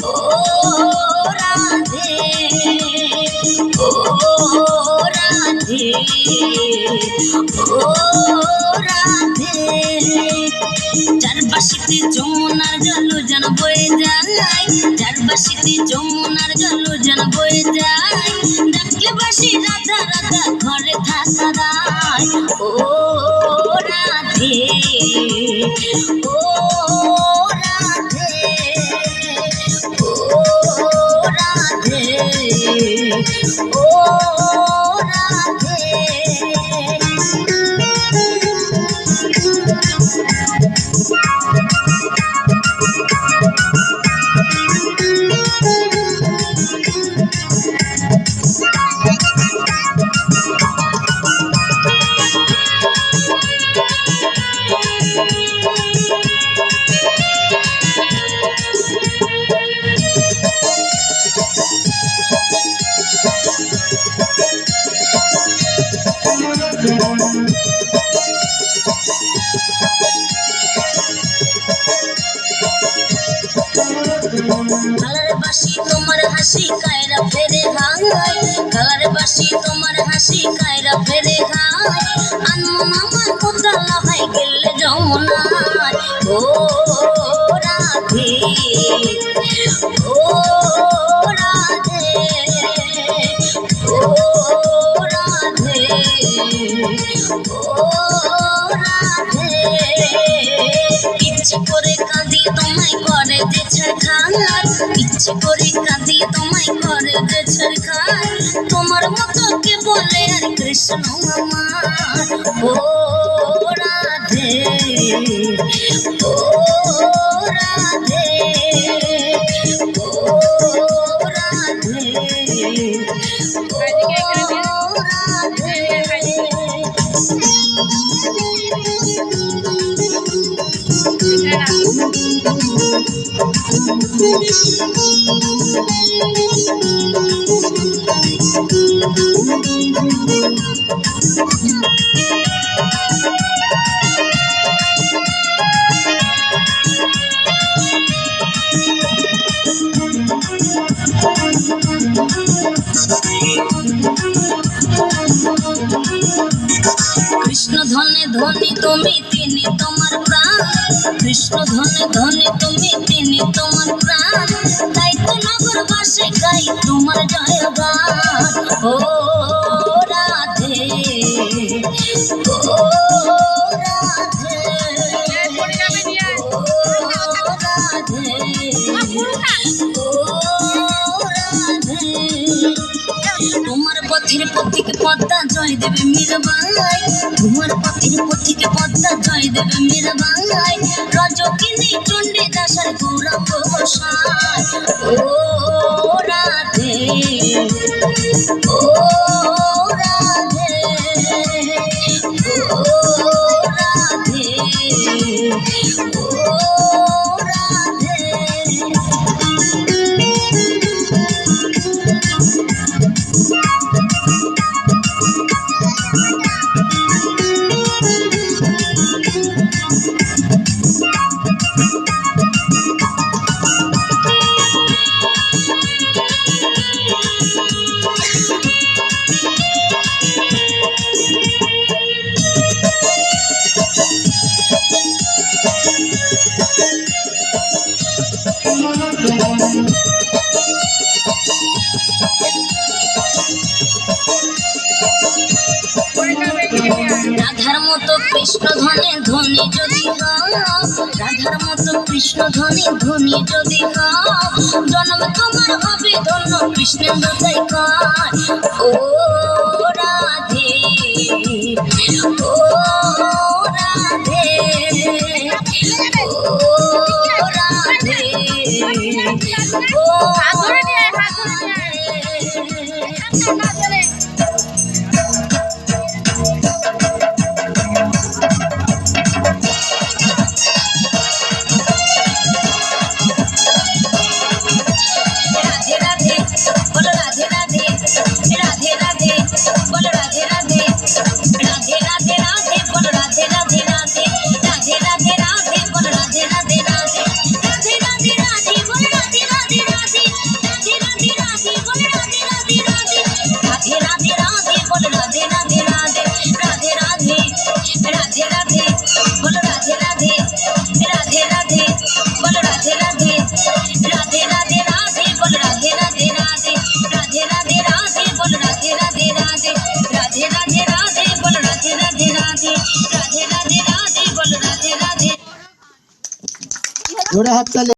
ও রাধে ও রাধে ও রাধে চারপাশে যমুনার জল যেন বয়ে যায় চারপাশে যমুনার জল যেন বয়ে যায় ডাকলে বাসি রাধা রাধা ঘরে থাকা দায় ও রাধে ও রাধে ও রাধে ও রাধে কালার বাসি তোমার হাসি কায়রা ফেরে হায় কালার বাসি তোমার হাসি কায়রা ফেরে হায় আনমন আমার কোদালা হয় গেলে যমুনায় ও রাধে ও রাধে ও রাধে ও রাধে ইচ্ছে করে কাঁদি তোমায় করে যে ছাড়খার ইচ্ছে করে কাঁদি তোমায় করে যে ছাড়খার তোমার মতো কে বলে আর কৃষ্ণ আমার ও রাধে ও রাধে ও রাধে কৃষ্ণ ধনে ধনী তুমি তিনি তোমার প্রাণ কৃষ্ণ ধনে ধনী তুমি তিনি তোমার প্রাণ তাই তো নগর বাসে গাই তোমার জয়গান ও রাধে ও রাধে ও রাধে ও রাধে তোমার পথের পথিকে পদ্মা জয় দেবে মীরাবাই তোমার পথের পথিকে পদ্মা জয় দেবে মীরাবাই রজকিনী চণ্ডী দাসের গৌরব গোসাই ও রাধে ও রাধে ও রাধে ও রাধে রাধার মতো কৃষ্ণ ধনে ধনী যদি হও রাধার মতো কৃষ্ণ ধনে ধনী যদি হও জন্ম তোমার হবে ধন্য কৃষ্ণেন্দ্র তাই কয় ও রাধে ও রাধে ও রাধে ও রাধে রাধে রাধে রাধে রাধে বল রাধে রাধে রাধে রাধে রাধে রাধে বল রাধে রাধে জোরে হাততালি।